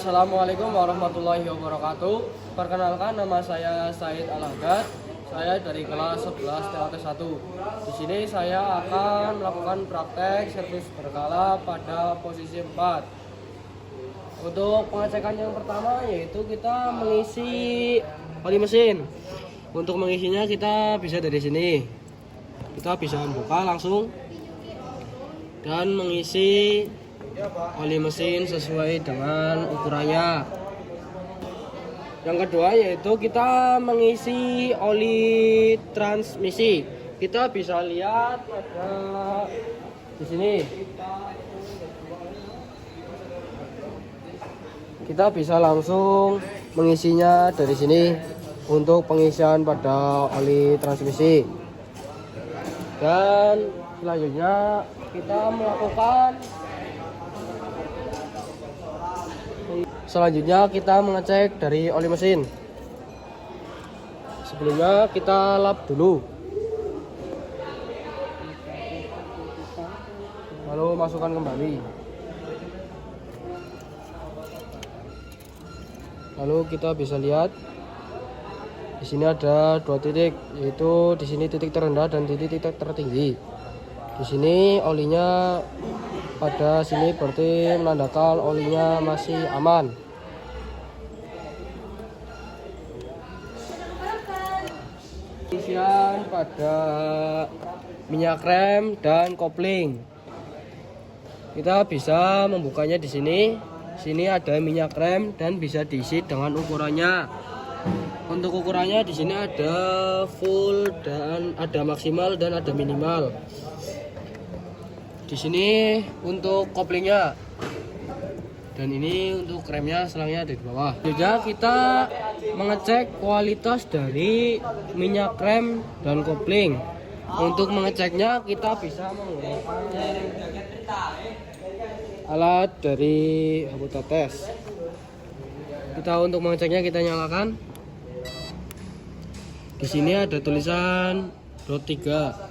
Assalamualaikum warahmatullahi wabarakatuh. Perkenalkan, nama saya Said Al-Agad. Saya dari kelas 11 TOT 1. Di sini saya akan melakukan praktek servis berkala pada posisi 4. Untuk pengecekan yang pertama yaitu kita mengisi oli mesin. Untuk mengisinya kita bisa dari sini. Kita bisa membuka langsung dan mengisi oli mesin sesuai dengan ukurannya. Yang kedua yaitu kita mengisi oli transmisi. Kita bisa lihat ada di sini. Kita bisa langsung mengisinya dari sini untuk pengisian pada oli transmisi. Dan selanjutnya kita mengecek dari oli mesin. Sebelumnya kita lap dulu, lalu masukkan kembali. Lalu kita bisa lihat di sini ada dua titik, yaitu di sini titik terendah dan titik tertinggi. Di sini olinya pada sini berarti menandakan olinya masih aman. Pengisian pada minyak rem dan kopling. Kita bisa membukanya di sini. Sini ada minyak rem dan bisa diisi dengan ukurannya. Untuk ukurannya di sini ada full dan ada maksimal dan ada minimal. Di sini untuk koplingnya, dan ini untuk remnya, selangnya ada di bawah. Juga kita mengecek kualitas dari minyak rem dan kopling. Untuk mengeceknya kita bisa menggunakan alat dari Habuta Tes. Untuk mengeceknya kita nyalakan. Di sini ada tulisan ROT 3.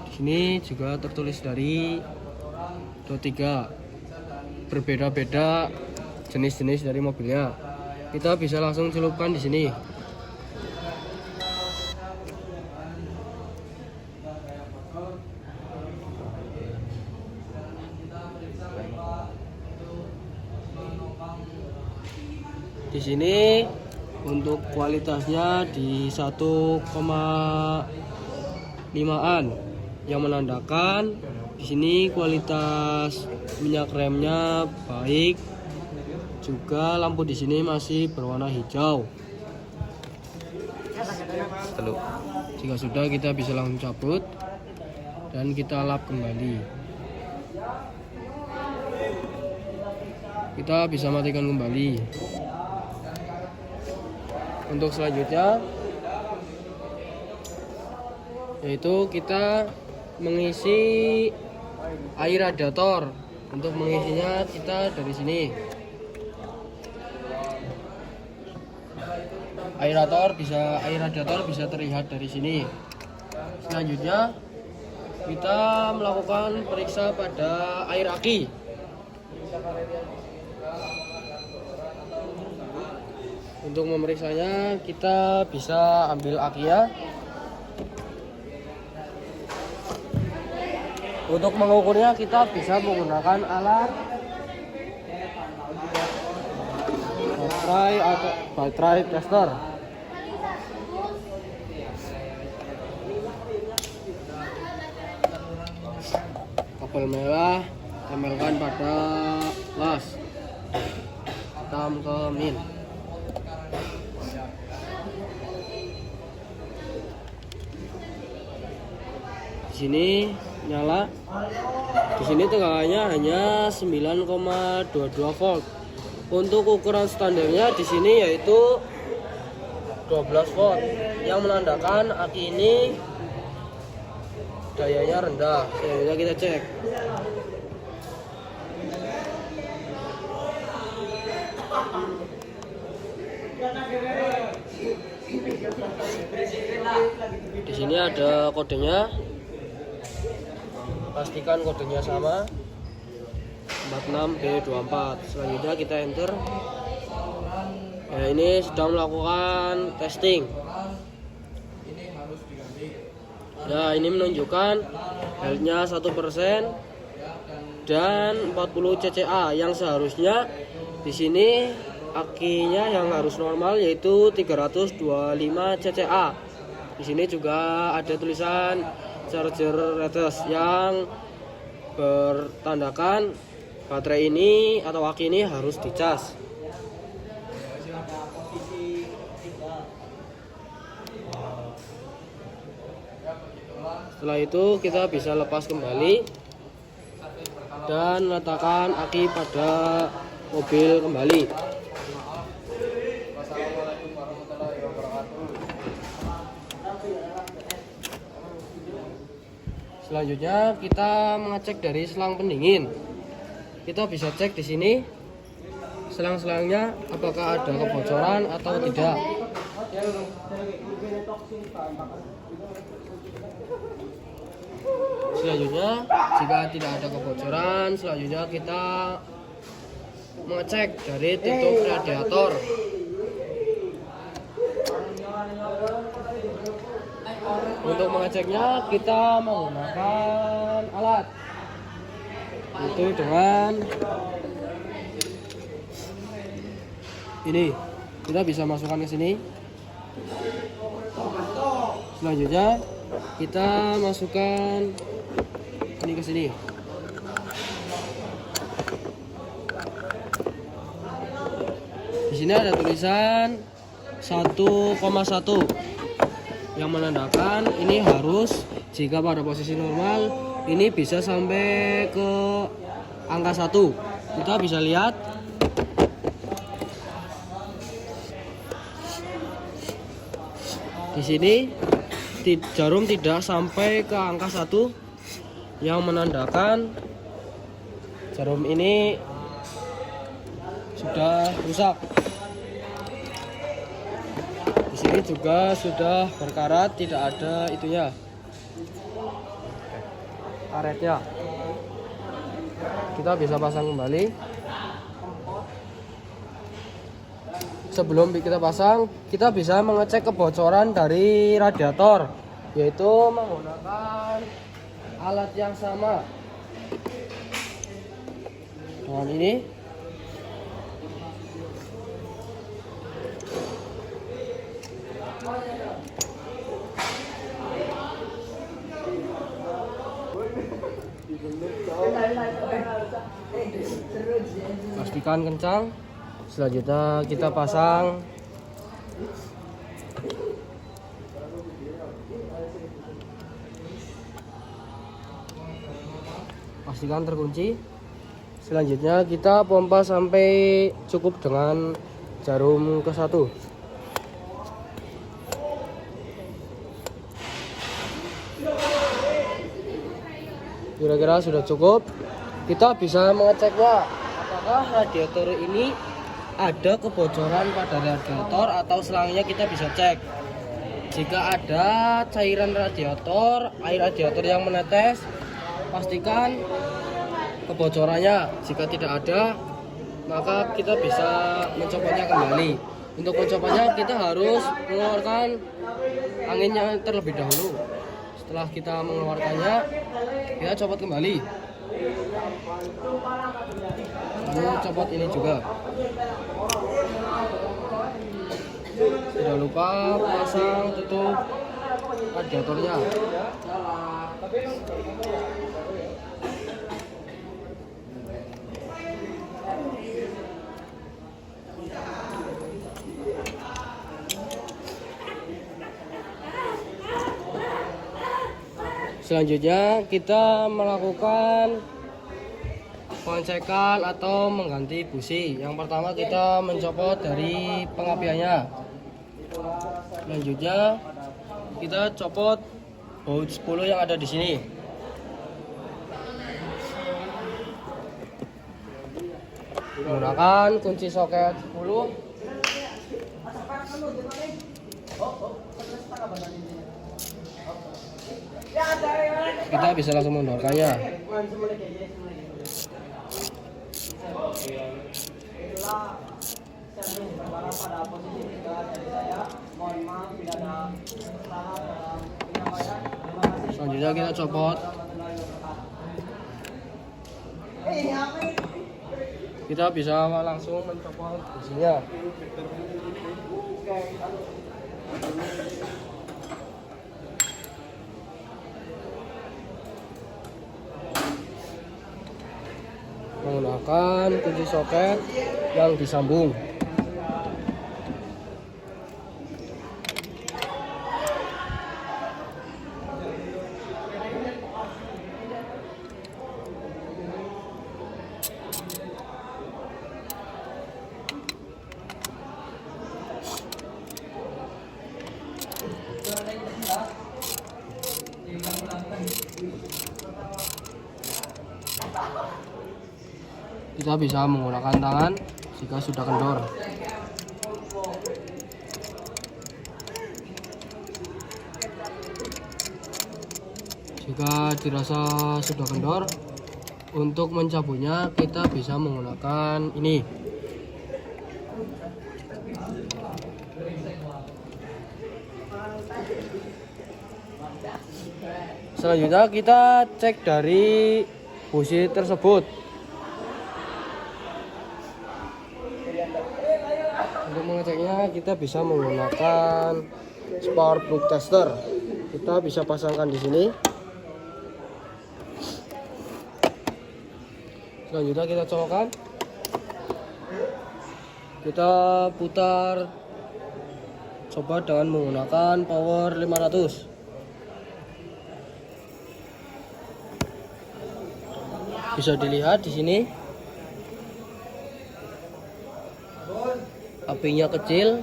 Di sini juga tertulis dari ROT 3. Berbeda-beda jenis-jenis dari mobilnya. Kita bisa langsung celupkan di sini. Di sini untuk kualitasnya di 1,5an yang menandakan di sini kualitas minyak remnya baik. Juga lampu di sini masih berwarna hijau. Jika sudah, kita bisa langsung cabut dan kita lap kembali. Kita bisa matikan kembali. Untuk selanjutnya yaitu kita mengisi air radiator. Untuk mengisinya kita dari sini. Air radiator bisa terlihat dari sini. Selanjutnya kita melakukan periksa pada air aki. Untuk memeriksanya kita bisa ambil akinya. Untuk mengukurnya kita bisa menggunakan alat baterai atau baterai tester. Kabel merah tempelkan pada las, hitam ke min. Di sini nyala. Di sini tegangannya hanya 9,22 volt. Untuk ukuran standarnya di sini yaitu 12 volt, yang menandakan aki ini dayanya rendah. Selanjutnya kita cek. Di sini ada kodenya. Pastikan kodenya sama. 46B24. Selanjutnya kita enter. Ya, ini sedang melakukan testing. Ya, ini menunjukkan health-nya 1% dan 40 cca, yang seharusnya di sini akinya yang harus normal yaitu 325 cca. Di sini juga ada tulisan charger rates yang bertandakan baterai ini atau aki ini harus dicas. Setelah itu kita bisa lepas kembali dan letakkan aki pada mobil kembali. Selanjutnya kita mengecek dari selang pendingin. Kita bisa cek di sini selang-selangnya apakah ada kebocoran atau tidak. Selanjutnya, jika tidak ada kebocoran, selanjutnya kita mengecek dari tutup radiator. Untuk mengeceknya kita menggunakan alat, itu dengan ini. Kita bisa masukkan ke sini. Selanjutnya kita masukkan ini ke sini. Di sini ada tulisan 1,1 yang menandakan ini harus, jika pada posisi normal ini bisa sampai ke angka 1. Kita bisa lihat di sini jarum tidak sampai ke angka 1, yang menandakan jarum ini sudah rusak. Di sini juga sudah berkarat, tidak ada itunya, karetnya. Kita bisa pasang kembali. Sebelum kita pasang, kita bisa mengecek kebocoran dari radiator, yaitu menggunakan alat yang sama dengan ini. Pastikan kencang. Selanjutnya kita pasang. Pastikan terkunci. Selanjutnya kita pompa sampai cukup dengan jarum ke-1. Kira-kira sudah cukup. Kita bisa mengeceknya apakah radiator ini ada kebocoran pada radiator atau selangnya. Kita bisa cek. Jika ada cairan radiator, air radiator yang menetes, pastikan kebocorannya. Jika tidak ada, maka kita bisa mencopotnya kembali. Untuk mencopotnya kita harus mengeluarkan anginnya terlebih dahulu. Setelah kita mengeluarkannya, kita copot kembali. Lalu copot ini juga. Tidak lupa pasang tutup radiatornya. Selanjutnya kita melakukan pengecekan atau mengganti busi. Yang pertama kita mencopot dari pengapiannya. Selanjutnya kita copot baut 10 yang ada di sini. Menggunakan kunci soket 10. Kita bisa langsung mendorkannya. Itulah servis sementara pada posisi 3 dari saya. Mohon maaf bila ada kesalahan dalam penyampaian. Terima kasih. Selanjutnya kita copot. Kita bisa langsung mencopot businya. Menggunakan kunci soket yang disambung. Kita bisa menggunakan tangan jika sudah kendor. Jika dirasa sudah kendor, untuk mencabutnya kita bisa menggunakan ini. Selanjutnya kita cek dari busi tersebut. Untuk mengeceknya kita bisa menggunakan spark plug tester. Kita bisa pasangkan di sini. Selanjutnya kita colokkan. Kita putar. Coba dengan menggunakan power 500. Bisa dilihat di sini. Apinya kecil,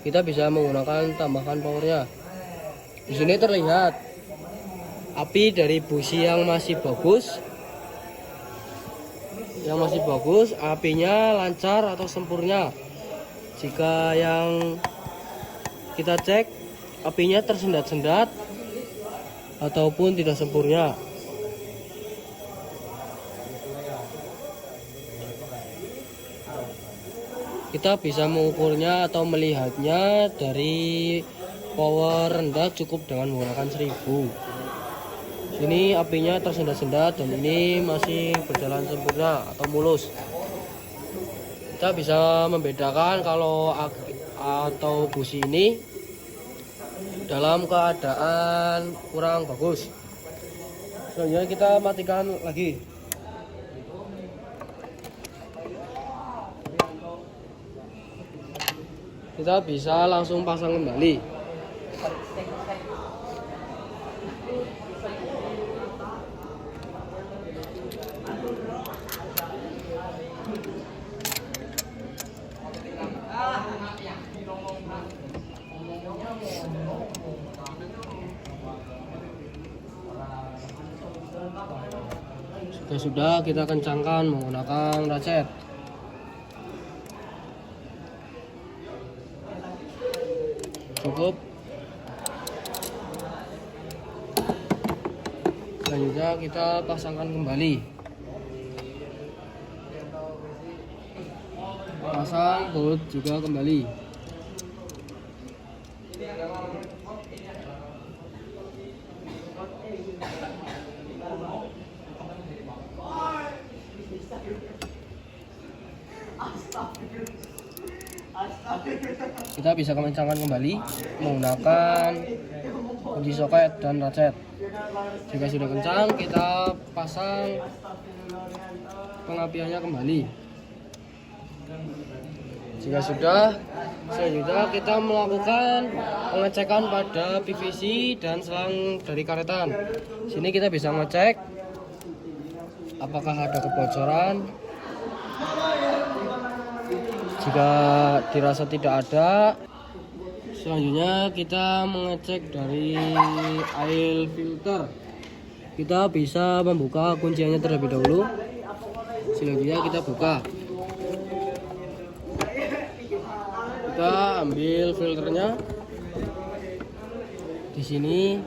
kita bisa menggunakan tambahan powernya. Di sini terlihat api dari busi yang masih bagus, apinya lancar atau sempurna. Jika yang kita cek apinya tersendat-sendat ataupun tidak sempurna. Kita bisa mengukurnya atau melihatnya dari power rendah cukup dengan menggunakan 1000. Ini apinya tersendat-sendat dan ini masih berjalan sempurna atau mulus. Kita bisa membedakan kalau atau busi ini dalam keadaan kurang bagus. Selanjutnya kita matikan lagi. Kita bisa langsung pasang kembali. Sudah kita kencangkan menggunakan ratchet. Cukup. Selanjutnya kita pasangkan kembali. Pasang baut juga kembali. Kita bisa kencangkan kembali menggunakan kunci soket dan ratchet. Jika sudah kencang, kita pasang pengapiannya kembali. Jika sudah, selanjutnya kita melakukan pengecekan pada PVC dan selang dari karetan. Sini kita bisa ngecek apakah ada kebocoran. Jika dirasa tidak ada, selanjutnya kita mengecek dari air filter. Kita bisa membuka kunciannya terlebih dahulu. Selanjutnya kita buka. Kita ambil filternya. Di sini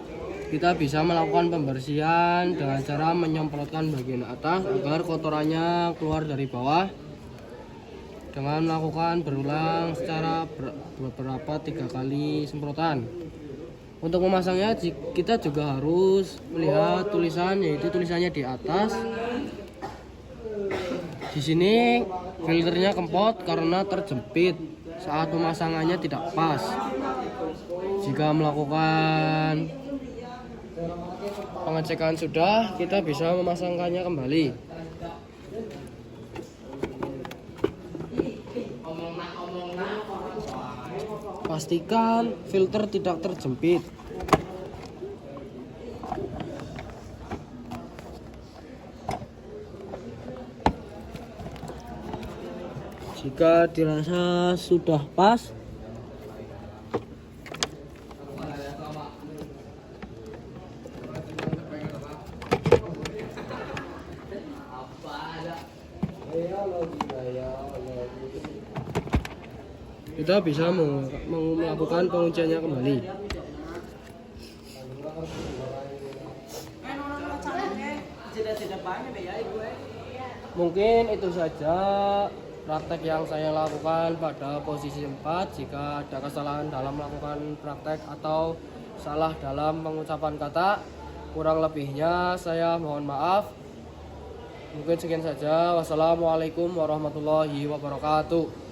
kita bisa melakukan pembersihan dengan cara menyemprotkan bagian atas agar kotorannya keluar dari bawah dengan melakukan berulang secara beberapa 3 kali semprotan. Untuk memasangnya kita juga harus melihat tulisan, yaitu tulisannya di atas. Di sini filternya kempot karena terjepit saat pemasangannya tidak pas. Jika melakukan pengecekan sudah, kita bisa memasangkannya kembali. Pastikan filter tidak terjepit. Jika dirasa sudah pas, kita bisa melakukan pengunciannya kembali. Mungkin itu saja praktek yang saya lakukan pada posisi 4. Jika ada kesalahan dalam melakukan praktek atau salah dalam pengucapan kata, kurang lebihnya saya mohon maaf. Mungkin sekian saja. Wassalamualaikum warahmatullahi wabarakatuh.